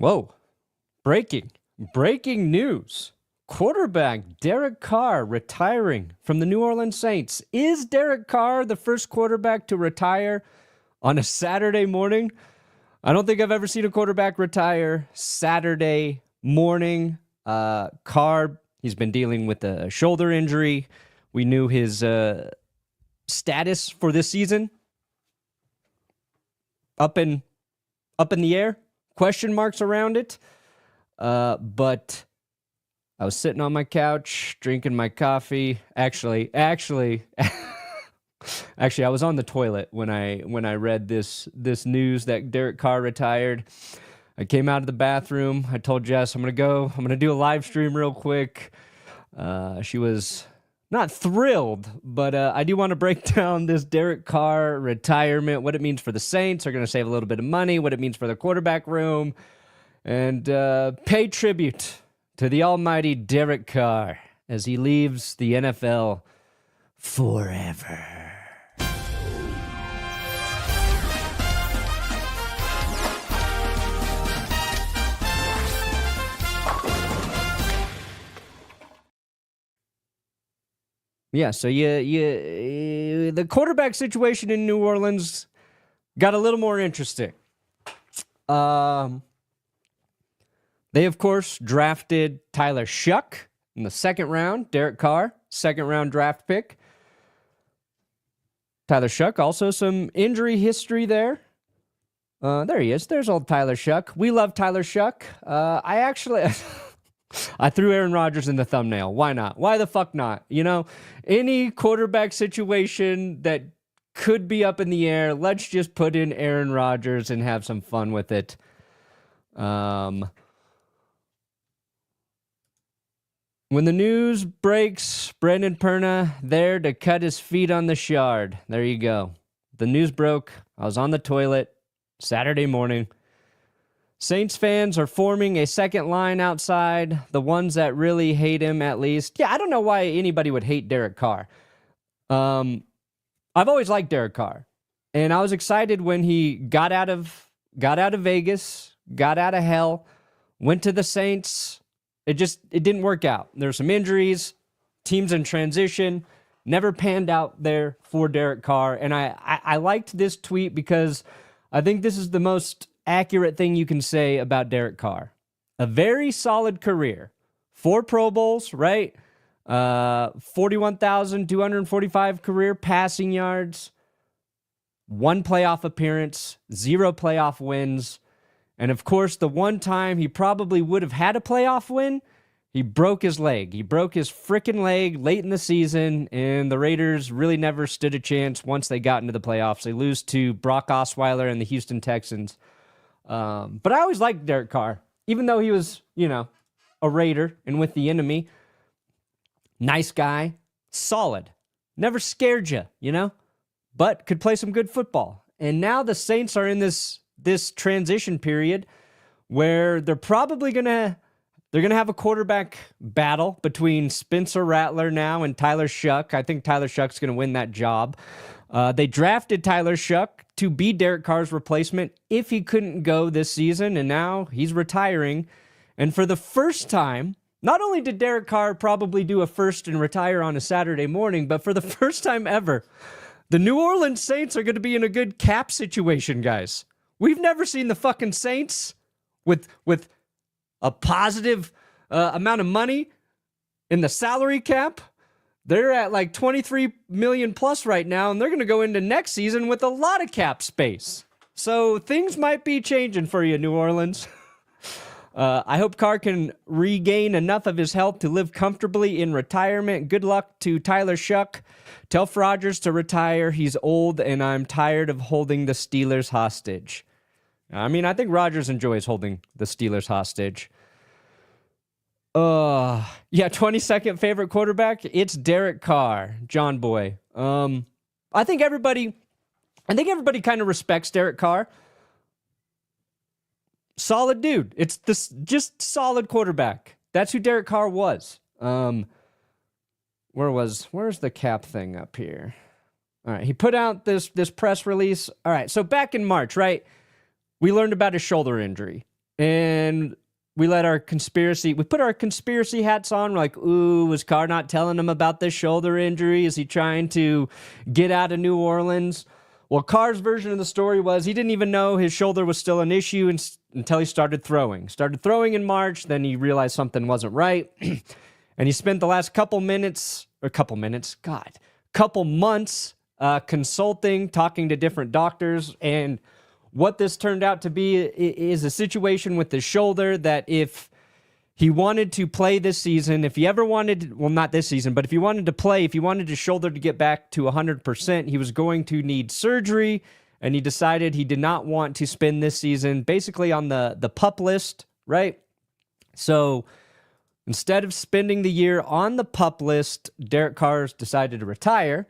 Whoa. Breaking news. Quarterback Derek Carr retiring from the New Orleans Saints. Is Derek Carr the first quarterback to retire on a Saturday morning? I don't think I've ever seen a quarterback retire Saturday morning. Carr, he's been dealing with a shoulder injury. We knew his status for this season. Up in the air. Question marks around it. But I was sitting on my couch, drinking my coffee. Actually, I was on the toilet when I read this news that Derek Carr retired. I came out of the bathroom. I told Jess, I'm going to do a live stream real quick. She was not thrilled, but I do want to break down this Derek Carr retirement, what it means for the Saints. They're going to save a little bit of money, what it means for the quarterback room, and pay tribute to the almighty Derek Carr as he leaves the NFL forever. Yeah, so the quarterback situation in New Orleans got a little more interesting. They, of course, drafted Tyler Shough in the second round. Derek Carr, second-round draft pick. Tyler Shough, also some injury history there. There he is. There's old Tyler Shough. We love Tyler Shough. I threw Aaron Rodgers in the thumbnail. Why not? Why the fuck not? You know, any quarterback situation that could be up in the air, let's just put in Aaron Rodgers and have some fun with it. When the news breaks, Brendan Perna there to cut his feet on the shard. There you go. The news broke. I was on the toilet Saturday morning. Saints fans are forming a second line outside, the ones that really hate him at least. Yeah, I don't know why anybody would hate Derek Carr. I've always liked Derek Carr, and I was excited when he got out of Vegas, got out of hell, went to the Saints. It didn't work out. There were some injuries, teams in transition, never panned out there for Derek Carr. And I liked this tweet because I think this is the most accurate thing you can say about Derek Carr. A very solid career. 4 Pro Bowls, right? 41,245 career passing yards. 1 playoff appearance. 0 playoff wins. And of course, the one time he probably would have had a playoff win, he broke his leg. He broke his freaking leg late in the season, and the Raiders really never stood a chance once they got into the playoffs. They lose to Brock Osweiler and the Houston Texans. But I always liked Derek Carr, even though he was, a Raider and with the enemy. Nice guy, solid, never scared you, but could play some good football. And now the Saints are in this transition period where they're probably gonna have a quarterback battle between Spencer Rattler now and Tyler Shough. I think Tyler Shough's gonna win that job. They drafted Tyler Shough to be Derek Carr's replacement if he couldn't go this season, and now he's retiring. And for the first time, not only did Derek Carr probably do a first and retire on a Saturday morning, but for the first time ever, the New Orleans Saints are going to be in a good cap situation, guys. We've never seen the fucking Saints with a positive amount of money in the salary cap. They're at like 23 million plus right now, and they're going to go into next season with a lot of cap space. So things might be changing for you, New Orleans. I hope Carr can regain enough of his health to live comfortably in retirement. Good luck to Tyler Shough. Tell Rodgers to retire. He's old, and I'm tired of holding the Steelers hostage. I mean, I think Rodgers enjoys holding the Steelers hostage. 22nd favorite quarterback. It's Derek Carr, John Boy. I think everybody kind of respects Derek Carr. Solid dude. It's this just solid quarterback. That's who Derek Carr was. Where's the cap thing up here? All right, he put out this press release. All right, so back in March, right? We learned about his shoulder injury. and we put our conspiracy hats on. We're like, ooh, was Carr not telling him about this shoulder injury? Is he trying to get out of New Orleans? Well, Carr's version of the story was he didn't even know his shoulder was still an issue until he started throwing. Started throwing in March, then he realized something wasn't right. And he spent the last couple months consulting, talking to different doctors. And what this turned out to be is a situation with his shoulder that if he wanted to play this season, if he ever wanted, well, not this season, but if he wanted to play, if he wanted his shoulder to get back to 100%, he was going to need surgery, and he decided he did not want to spend this season basically on the PUP list, right? So instead of spending the year on the PUP list, Derek Carr decided to retire,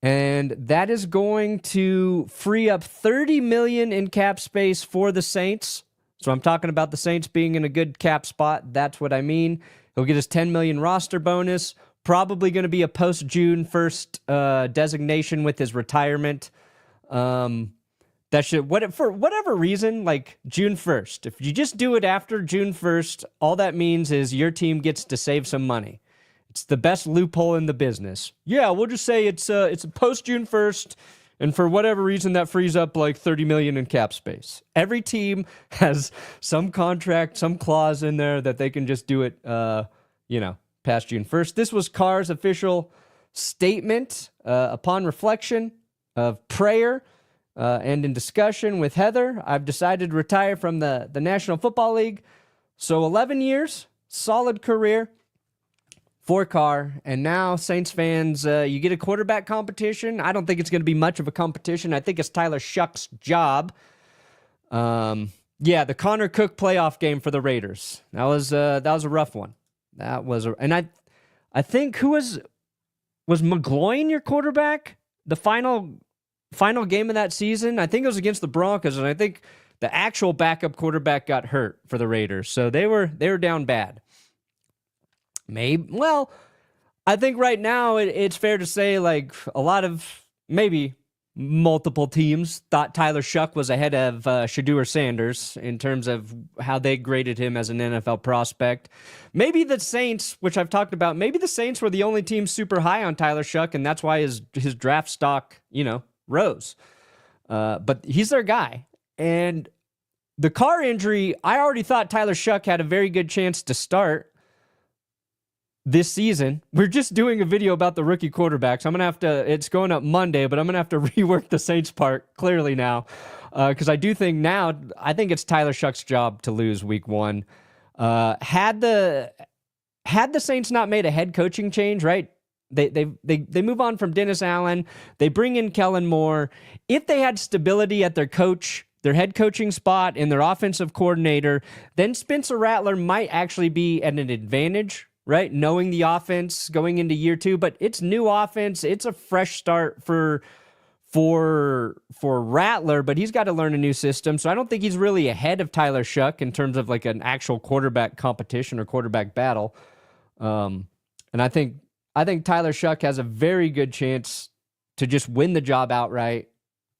and that is going to free up $30 million in cap space for the Saints. So I'm talking about the Saints being in a good cap spot. That's what I mean. He'll get his $10 million roster bonus. Probably going to be a post-June 1st designation with his retirement. For whatever reason, like June 1st. If you just do it after June 1st, all that means is your team gets to save some money. It's the best loophole in the business. Yeah, we'll just say it's a post-June 1st. And for whatever reason, that frees up like $30 million in cap space. Every team has some contract, some clause in there that they can just do it, past June 1st. This was Carr's official statement upon reflection of prayer and in discussion with Heather. I've decided to retire from the National Football League. So 11 years, solid career for Carr, and now Saints fans, you get a quarterback competition. I don't think it's going to be much of a competition. I think it's Tyler Shough's job. The Connor Cook playoff game for the Raiders. That was a rough one. I think who was McGloin your quarterback? The final game of that season, I think it was against the Broncos, and I think the actual backup quarterback got hurt for the Raiders, so they were down bad. I think right now it's fair to say like a lot of maybe multiple teams thought Tyler Shough was ahead of Shedeur Sanders in terms of how they graded him as an NFL prospect. Maybe the Saints, which I've talked about, maybe the Saints were the only team super high on Tyler Shough, and that's why his draft stock, rose. But he's their guy. And the Carr injury, I already thought Tyler Shough had a very good chance to start this season. We're just doing a video about the rookie quarterbacks. It's going up Monday, but I'm going to have to rework the Saints part clearly now. Because I think it's Tyler Shough's job to lose week 1. Had the Saints not made a head coaching change, right? They move on from Dennis Allen. They bring in Kellen Moore. If they had stability at their head coaching spot and their offensive coordinator, then Spencer Rattler might actually be at an advantage, right? Knowing the offense going into year 2, but it's new offense. It's a fresh start for Rattler, but he's got to learn a new system. So I don't think he's really ahead of Tyler Shough in terms of like an actual quarterback competition or quarterback battle. And I think Tyler Shough has a very good chance to just win the job outright.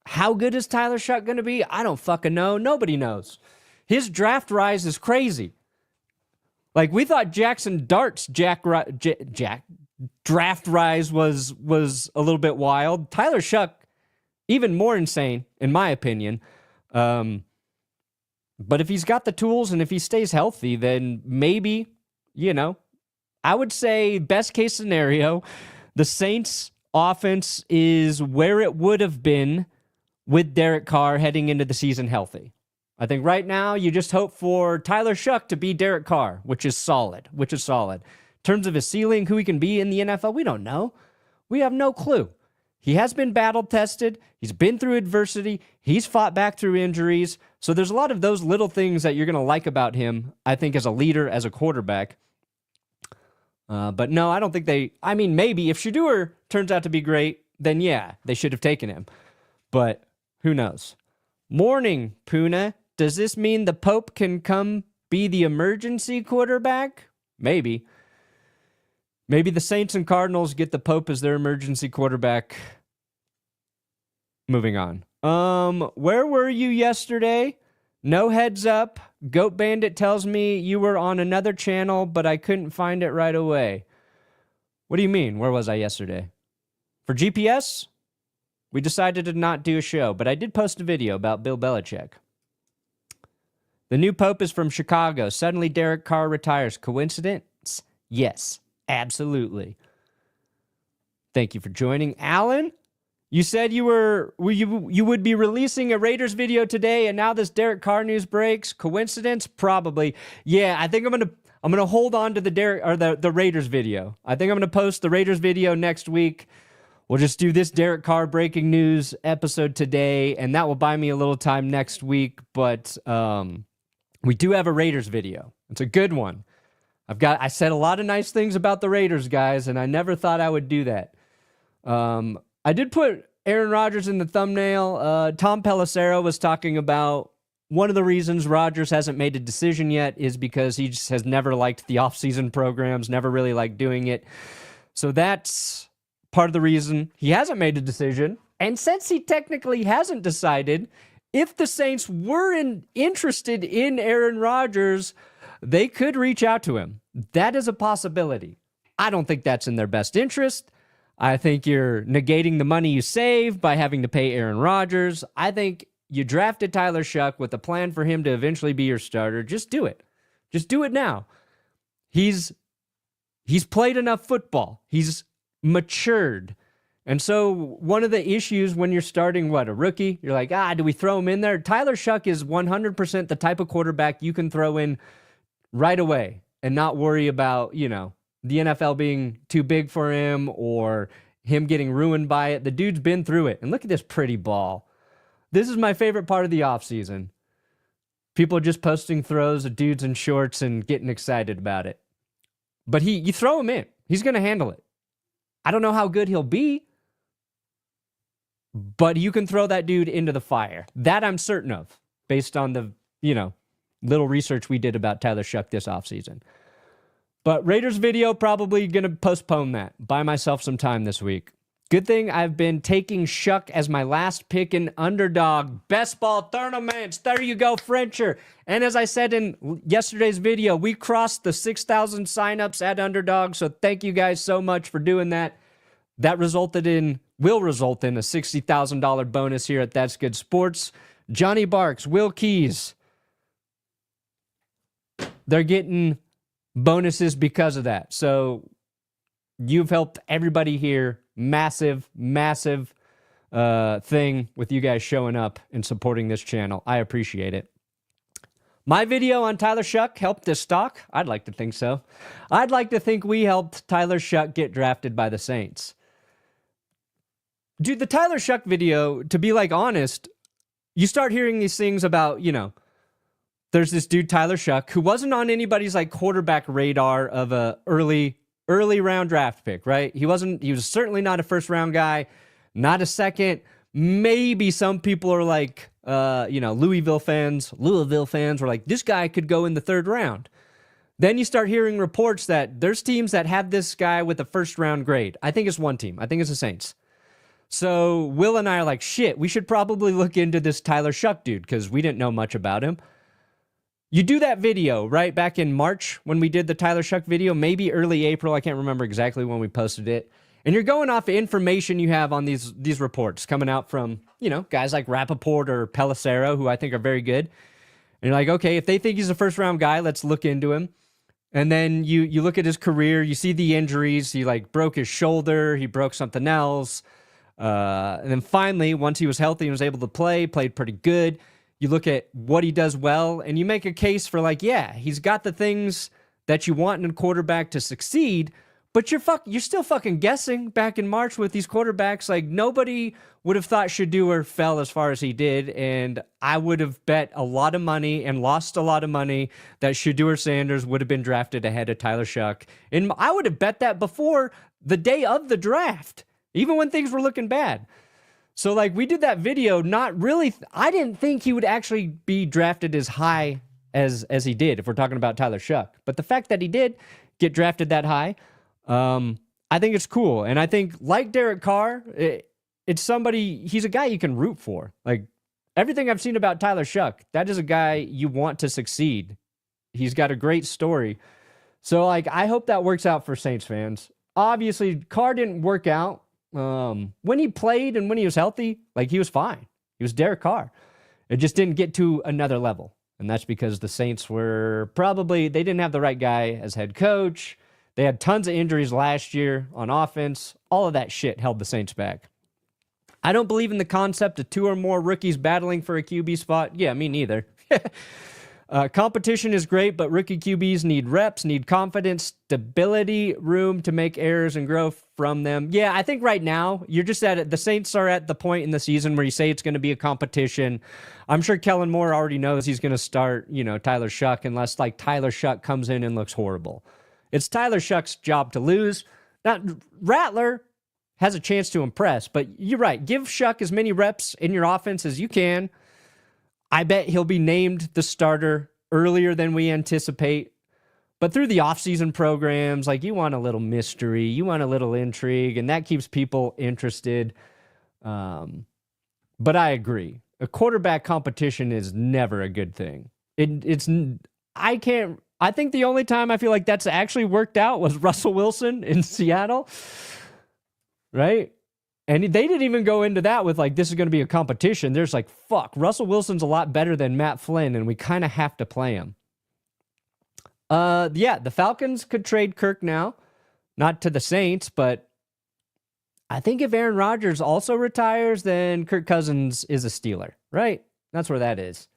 How good is Tyler Shough going to be? I don't fucking know. Nobody knows. His draft rise is crazy. Like, we thought Jackson Dart's draft rise was a little bit wild. Tyler Shough, even more insane, in my opinion. But if he's got the tools and if he stays healthy, then maybe, I would say best case scenario, the Saints offense is where it would have been with Derek Carr heading into the season healthy. I think right now you just hope for Tyler Shough to be Derek Carr, which is solid. In terms of his ceiling, who he can be in the NFL, we don't know. We have no clue. He has been battle tested. He's been through adversity. He's fought back through injuries. So there's a lot of those little things that you're going to like about him, I think, as a leader, as a quarterback. But no, I don't think maybe if Shedeur turns out to be great, then yeah, they should have taken him. But who knows? Morning, Puna. Does this mean the Pope can come be the emergency quarterback? Maybe. Maybe the Saints and Cardinals get the Pope as their emergency quarterback. Moving on. Where were you yesterday? No heads up. Goat Bandit tells me you were on another channel, but I couldn't find it right away. What do you mean? Where was I yesterday? For GPS, we decided to not do a show, but I did post a video about Bill Belichick. The new pope is from Chicago. Suddenly Derek Carr retires. Coincidence? Yes, absolutely. Thank you for joining. Alan, you said you would be releasing a Raiders video today, and now this Derek Carr news breaks. Coincidence? Probably. Yeah, I think I'm gonna hold on to the Raiders video. I think I'm gonna post the Raiders video next week. We'll just do this Derek Carr breaking news episode today, and that will buy me a little time next week. But we do have a Raiders video. It's a good one. I said a lot of nice things about the Raiders, guys, and I never thought I would do that. I did put Aaron Rodgers in the thumbnail. Tom Pelissero was talking about one of the reasons Rodgers hasn't made a decision yet is because he just has never liked the offseason programs, never really liked doing it. So that's part of the reason he hasn't made a decision. And since he technically hasn't decided, if the Saints were interested in Aaron Rodgers, they could reach out to him. That is a possibility. I don't think that's in their best interest. I think you're negating the money you save by having to pay Aaron Rodgers. I think you drafted Tyler Shough with a plan for him to eventually be your starter. Just do it. Just do it now. He's played enough football. He's matured. And so one of the issues when you're starting, a rookie, you're like, do we throw him in there? Tyler Shough is 100% the type of quarterback you can throw in right away and not worry about, the NFL being too big for him or him getting ruined by it. The dude's been through it. And look at this pretty ball. This is my favorite part of the offseason. People are just posting throws of dudes in shorts and getting excited about it. But you throw him in. He's going to handle it. I don't know how good he'll be, but you can throw that dude into the fire. That I'm certain of, based on the, little research we did about Tyler Shough this offseason. But Raiders video, probably going to postpone that. Buy myself some time this week. Good thing I've been taking Shough as my last pick in underdog. Best ball tournaments. There you go, Frencher. And as I said in yesterday's video, we crossed the 6,000 signups at underdog. So thank you guys so much for doing that. That will result in a $60,000 bonus here at That's Good Sports. Johnny Barks, Will Keys, they're getting bonuses because of that. So you've helped everybody here. Massive, massive thing with you guys showing up and supporting this channel. I appreciate it. My video on Tyler Shough helped this stock? I'd like to think so. I'd like to think we helped Tyler Shough get drafted by the Saints. Dude, the Tyler Shough video, to be honest, you start hearing these things about, there's this dude, Tyler Shough, who wasn't on anybody's quarterback radar of a early round draft pick, right? He was certainly not a first round guy, not a second. Maybe some people are Louisville fans were like, this guy could go in the third round. Then you start hearing reports that there's teams that have this guy with a first round grade. I think it's one team. I think it's the Saints. So Will and I are like, shit, we should probably look into this Tyler Shough dude because we didn't know much about him. You do that video, right, back in March when we did the Tyler Shough video, maybe early April. I can't remember exactly when we posted it. And you're going off of information you have on these reports coming out from, guys like Rappaport or Pelissero, who I think are very good. And you're like, okay, if they think he's a first-round guy, let's look into him. And then you look at his career, you see the injuries. He, broke his shoulder. He broke something else. And then finally, once he was healthy and was able to played pretty good. You look at what he does well, and you make a case for he's got the things that you want in a quarterback to succeed, but you're still fucking guessing back in March with these quarterbacks. Nobody would have thought Shedeur fell as far as he did, and I would have bet a lot of money and lost a lot of money that Shedeur Sanders would have been drafted ahead of Tyler Shough. And I would have bet that before the day of the draft, even when things were looking bad. So, we did that video, not really, I didn't think he would actually be drafted as high as he did, if we're talking about Tyler Shough. But the fact that he did get drafted that high, I think it's cool. And I think, like Derek Carr, it's somebody, he's a guy you can root for. everything I've seen about Tyler Shough, that is a guy you want to succeed. He's got a great story. So, like, I hope that works out for Saints fans. Obviously, Carr didn't work out. When he played and when he was healthy, like, he was fine. He was Derek Carr. It just didn't get to another level. And that's because the Saints were they didn't have the right guy as head coach. They had tons of injuries last year on offense. All of that shit held the Saints back. I don't believe in the concept of 2 or more rookies battling for a QB spot. Yeah, me neither. Competition is great, but rookie QBs need reps, need confidence, stability, room to make errors and grow from them. Yeah, I think right now, you're just at it. The Saints are at the point in the season where you say it's going to be a competition. I'm sure Kellen Moore already knows he's going to start, Tyler Shough, unless like Tyler Shough comes in and looks horrible. It's Tyler Shough's job to lose. Now, Rattler has a chance to impress, but you're right. Give Shough as many reps in your offense as you can. I bet he'll be named the starter earlier than we anticipate. But through the offseason programs, like, you want a little mystery, you want a little intrigue, and that keeps people interested. But I agree. A quarterback competition is never a good thing. I think the only time I feel like that's actually worked out was Russell Wilson in Seattle. Right? And they didn't even go into that with, like, this is going to be a competition. There's like, fuck, Russell Wilson's a lot better than Matt Flynn, and we kind of have to play him. The Falcons could trade Kirk now. Not to the Saints, but I think if Aaron Rodgers also retires, then Kirk Cousins is a Steeler, right? That's where that is.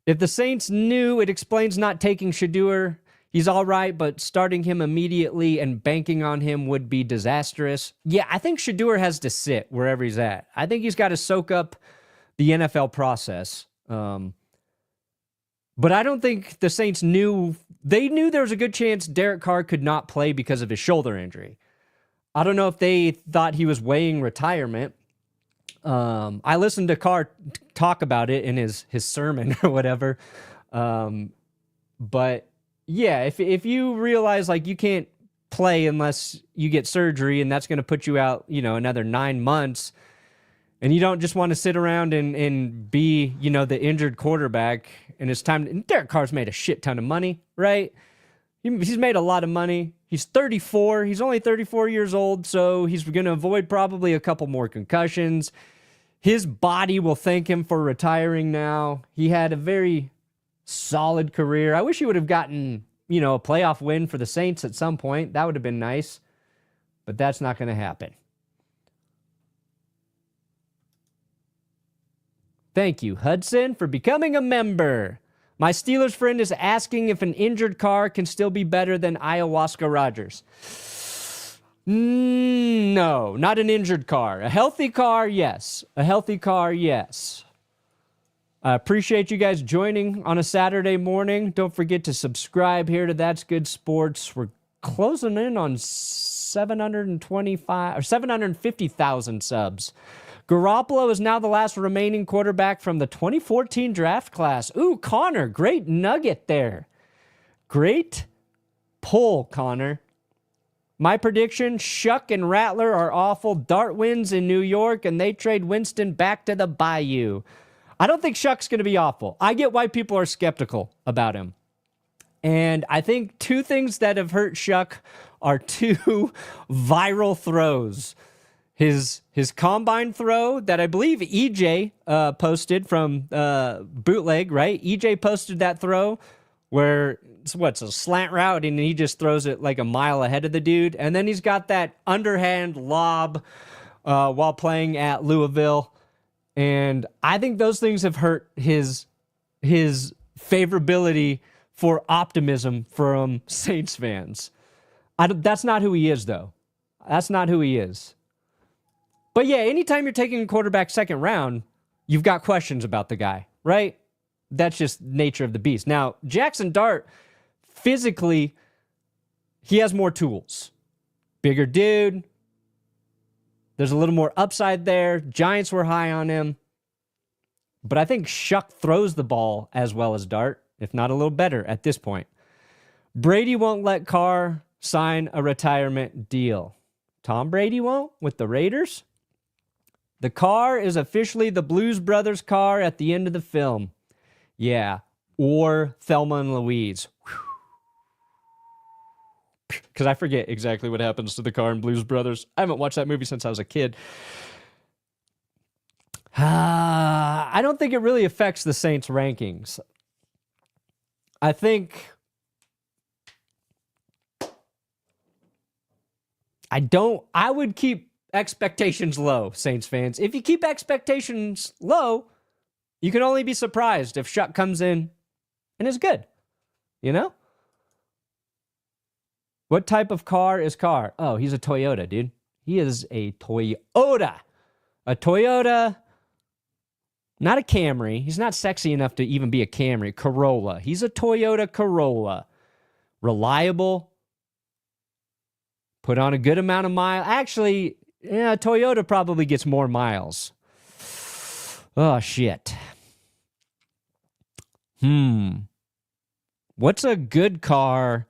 If the Saints knew, it explains not taking Shedeur. He's all right, but starting him immediately and banking on him would be disastrous. Yeah, I think Shedeur has to sit wherever he's at. I think he's got to soak up the NFL process. But I don't think the Saints knew. They knew there was a good chance Derek Carr could not play because of his shoulder injury. I don't know if they thought he was weighing retirement. I listened to Carr talk about it in his sermon or whatever. But yeah, if you realize, like, you can't play unless you get surgery and that's going to put you out, another 9 months, and you don't just want to sit around and be, the injured quarterback, and it's time. And Derek Carr's made a shit ton of money, right? He's made a lot of money. He's 34. He's only 34 years old, so he's going to avoid probably a couple more concussions. His body will thank him for retiring now. He had a very solid career. I wish he would have gotten, a playoff win for the Saints at some point. That would have been nice, but that's not going to happen. Thank you, Hudson, for becoming a member. My Steelers friend is asking if an injured Carr can still be better than ayahuasca Rodgers. No, not an injured Carr. A healthy Carr, yes. A healthy Carr, yes. I appreciate you guys joining on a Saturday morning. Don't forget to subscribe here to That's Good Sports. We're closing in on 750,000 subs. Garoppolo is now the last remaining quarterback from the 2014 draft class. Ooh, Connor, great nugget there. Great pull, Connor. My prediction, Shough and Rattler are awful. Dart wins in New York, and they trade Winston back to the Bayou. I don't think Shough's going to be awful. I get why people are skeptical about him. And I think 2 things that have hurt Shough are 2 viral throws. His combine throw that I believe EJ posted from Bootleg, right? EJ posted that throw where it's a slant route and he just throws it like a mile ahead of the dude. And then he's got that underhand lob while playing at Louisville. And I think those things have hurt his favorability for optimism from Saints fans. That's not who he is, though. That's not who he is. But yeah, anytime you're taking a quarterback second round, you've got questions about the guy, right? That's just nature of the beast. Now, Jackson Dart, physically, he has more tools. Bigger dude. There's a little more upside there. Giants were high on him. But I think Shough throws the ball as well as Dart, if not a little better at this point. Brady won't let Carr sign a retirement deal. Tom Brady won't with the Raiders? The car is officially the Blues Brothers car at the end of the film. Yeah. Or Thelma and Louise. Because I forget exactly what happens to the car in Blues Brothers. I haven't watched that movie since I was a kid. I don't think it really affects the Saints' rankings. I think... I would keep expectations low, Saints fans. If you keep expectations low, you can only be surprised if Shough comes in and is good. You know? What type of car is Carr? Oh, he's a Toyota, dude. He is a Toyota. A Toyota, not a Camry. He's not sexy enough to even be a Camry. Corolla. He's a Toyota Corolla. Reliable. Put on a good amount of miles. Actually, yeah, Toyota probably gets more miles. Oh, shit. What's a good car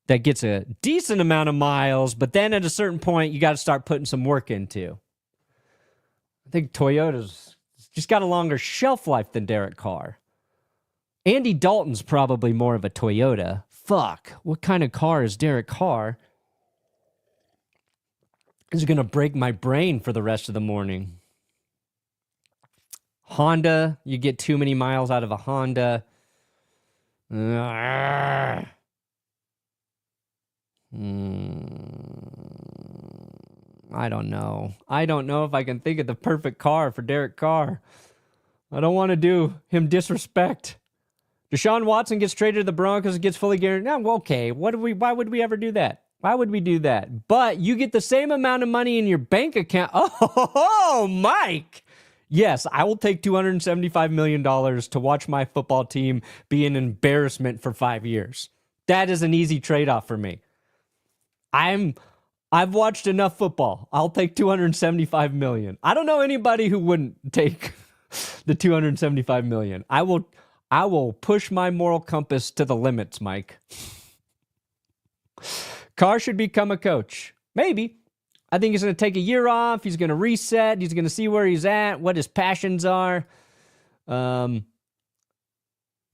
that gets a decent amount of miles, but then at a certain point, you got to start putting some work into? I think Toyota's just got a longer shelf life than Derek Carr. Andy Dalton's probably more of a Toyota. Fuck, what kind of car is Derek Carr? This is going to break my brain for the rest of the morning. Honda, you get too many miles out of a Honda. I don't know. I don't know if I can think of the perfect car for Derek Carr. I don't want to do him disrespect. Deshaun Watson gets traded to the Broncos and gets fully guaranteed. No, okay, why would we ever do that? Why would we do that? But you get the same amount of money in your bank account. Oh, Mike. Yes, I will take $275 million to watch my football team be an embarrassment for 5 years. That is an easy trade-off for me. I've watched enough football. I'll take $275 million. I don't know anybody who wouldn't take the $275 million. I will push my moral compass to the limits, Mike. Carr should become a coach. Maybe. I think he's going to take a year off. He's going to reset. He's going to see where he's at, what his passions are. But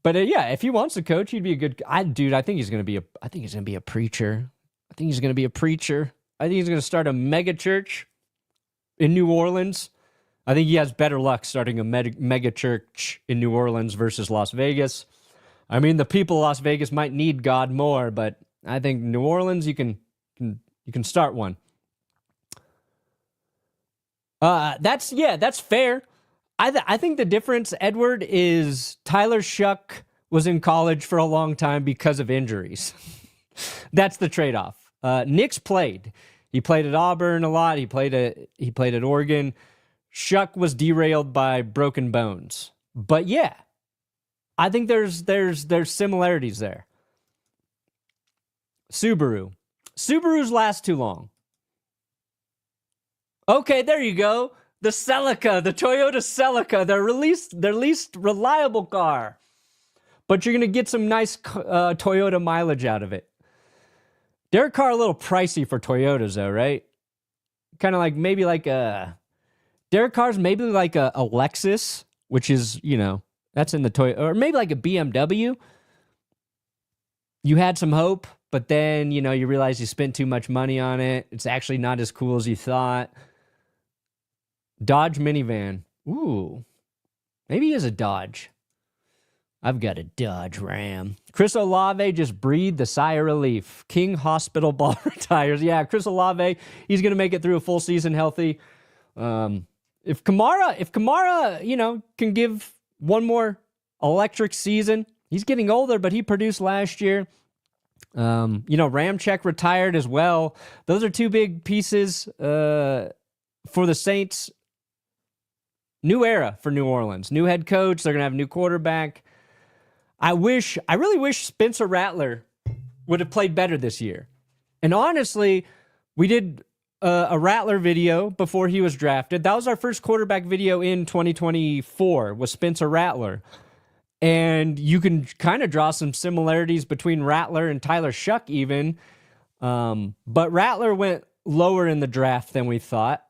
yeah, if he wants to coach, he'd be a good. I think he's going to be a. I think he's going to be a preacher. I think he's going to be a preacher. I think he's going to start a mega church in New Orleans. I think he has better luck starting a mega church in New Orleans versus Las Vegas. I mean, the people of Las Vegas might need God more, but I think New Orleans, you can start one. That's fair. I think the difference, Edward, is Tyler Shough was in college for a long time because of injuries. That's the trade-off. Nick's played. He played at Auburn a lot. He played at Oregon. Shough was derailed by broken bones. But yeah, I think there's similarities there. Subarus last too long. Okay, there you go. The Celica, the Toyota Celica, their least reliable car. But you're going to get some nice Toyota mileage out of it. Derek Carr a little pricey for Toyotas though, right? Kind of like maybe like a... Derek Carr's maybe like a Lexus, which is, that's in the Toyota, or maybe like a BMW. You had some hope, but then, you realize you spent too much money on it. It's actually not as cool as you thought. Dodge minivan. Ooh. Maybe he is a Dodge. I've got a Dodge Ram. Chris Olave just breathed a sigh of relief. King Hospital ball retires. Yeah, Chris Olave, he's going to make it through a full season healthy. If Kamara, can give one more electric season, he's getting older, but he produced last year. Ramczyk retired as well. Those are two big pieces for the Saints. New era for New Orleans. New head coach. They're going to have a new quarterback. I really wish Spencer Rattler would have played better this year. And honestly, we did a Rattler video before he was drafted. That was our first quarterback video in 2024, was Spencer Rattler. And you can kind of draw some similarities between Rattler and Tyler Shough even. But Rattler went lower in the draft than we thought.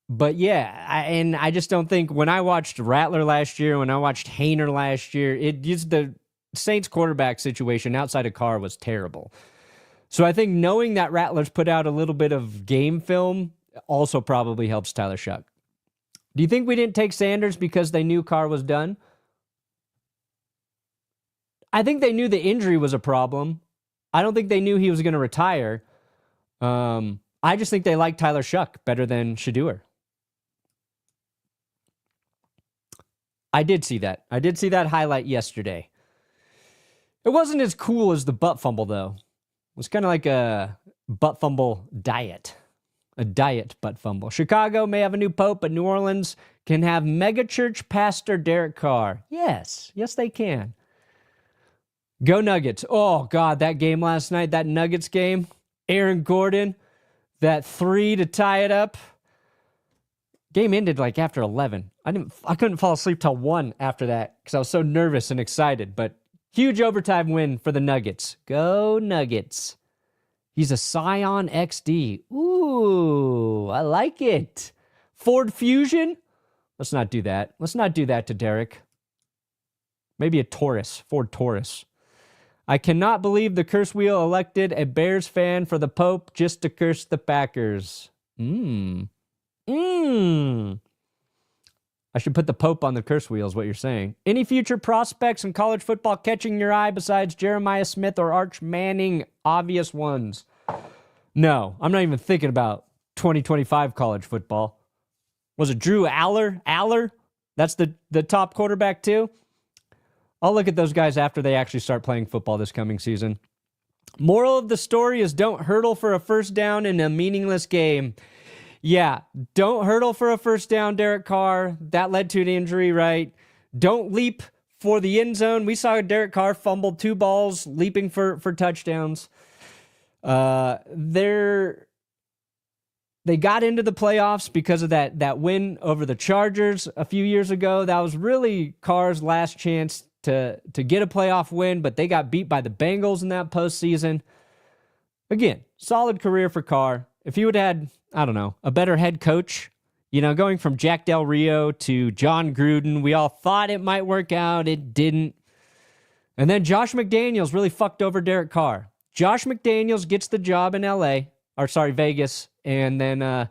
But yeah, I just don't think when I watched Rattler last year, when I watched Haener last year, the Saints quarterback situation outside of Carr was terrible. So I think knowing that Rattler's put out a little bit of game film also probably helps Tyler Shough. Do you think we didn't take Sanders because they knew Carr was done? I think they knew the injury was a problem. I don't think they knew he was going to retire. I just think they like Tyler Shough better than Shedeur. I did see that. I did see that highlight yesterday. It wasn't as cool as the butt fumble, though. It was kind of like a butt fumble diet. A diet butt fumble. Chicago may have a new pope, but New Orleans can have megachurch pastor Derek Carr. Yes. Yes, they can. Go Nuggets. Oh, God, that game last night, that Nuggets game. Aaron Gordon, that 3 to tie it up. Game ended like after 11. I couldn't fall asleep till 1 after that because I was so nervous and excited. But huge overtime win for the Nuggets. Go Nuggets. He's a Scion XD. Ooh, I like it. Ford Fusion? Let's not do that. Let's not do that to Derek. Maybe a Taurus. Ford Taurus. I cannot believe the curse wheel elected a Bears fan for the Pope just to curse the Packers. I should put the Pope on the curse wheel is what you're saying. Any future prospects in college football catching your eye besides Jeremiah Smith or Arch Manning? Obvious ones. No, I'm not even thinking about 2025 college football. Was it Drew Aller? Aller? That's the top quarterback too? I'll look at those guys after they actually start playing football this coming season. Moral of the story is don't hurdle for a first down in a meaningless game. Yeah, don't hurdle for a first down, Derek Carr. That led to an injury, right? Don't leap for the end zone. We saw Derek Carr fumbled 2 balls, leaping for touchdowns. They got into the playoffs because of that win over the Chargers a few years ago. That was really Carr's last chance to get a playoff win, but they got beat by the Bengals in that postseason. Again, solid career for Carr. If he would have had, I don't know, a better head coach, going from Jack Del Rio to John Gruden, we all thought it might work out. It didn't. And then Josh McDaniels really fucked over Derek Carr. Josh McDaniels gets the job in Vegas. And then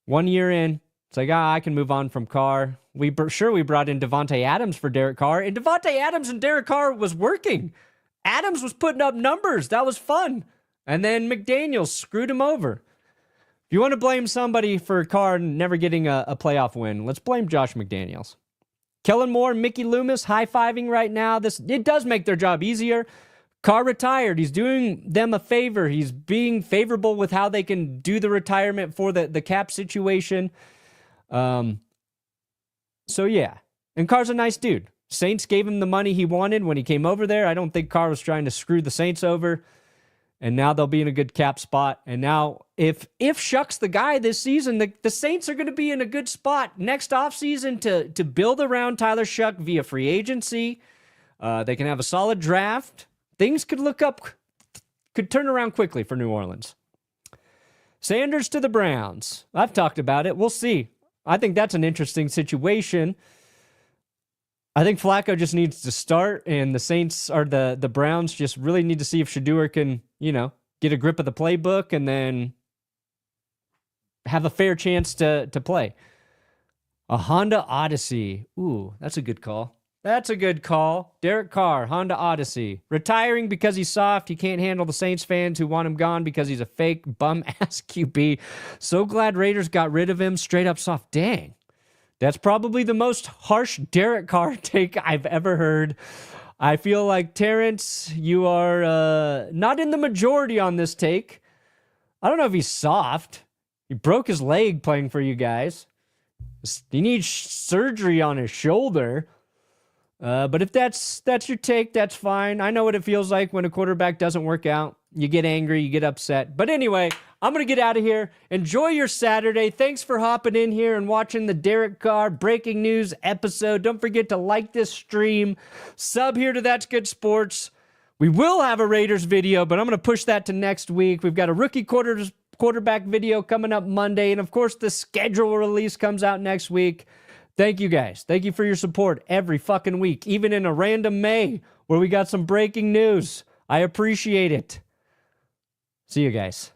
1 year in, it's like, I can move on from Carr. We brought in Devontae Adams for Derek Carr, and Devontae Adams and Derek Carr was working. Adams was putting up numbers. That was fun. And then McDaniels screwed him over. If you want to blame somebody for Carr never getting a playoff win, let's blame Josh McDaniels. Kellen Moore and Mickey Loomis high-fiving right now. It does make their job easier. Carr retired. He's doing them a favor. He's being favorable with how they can do the retirement for the cap situation. So yeah, and Carr's a nice dude. Saints gave him the money he wanted when he came over there. I don't think Carr was trying to screw the Saints over. And now they'll be in a good cap spot. And now if Shough's the guy this season, the Saints are going to be in a good spot next offseason to build around Tyler Shough via free agency. They can have a solid draft. Things could turn around quickly for New Orleans. Sanders to the Browns. I've talked about it. We'll see. I think that's an interesting situation. I think Flacco just needs to start, and the Saints or the Browns just really need to see if Shedeur can, get a grip of the playbook and then have a fair chance to play. A Honda Odyssey. Ooh, that's a good call. That's a good call. Derek Carr, Honda Odyssey. Retiring because he's soft. He can't handle the Saints fans who want him gone because he's a fake bum-ass QB. So glad Raiders got rid of him. Straight up soft. Dang. That's probably the most harsh Derek Carr take I've ever heard. I feel like, Terrence, you are not in the majority on this take. I don't know if he's soft. He broke his leg playing for you guys. He needs surgery on his shoulder. But if that's your take, that's fine. I know what it feels like when a quarterback doesn't work out. You get angry, you get upset. But anyway, I'm going to get out of here. Enjoy your Saturday. Thanks for hopping in here and watching the Derek Carr breaking news episode. Don't forget to like this stream. Sub here to That's Good Sports. We will have a Raiders video, but I'm going to push that to next week. We've got a rookie quarterback video coming up Monday. And of course, the schedule release comes out next week. Thank you guys. Thank you for your support every fucking week, even in a random May where we got some breaking news. I appreciate it. See you guys.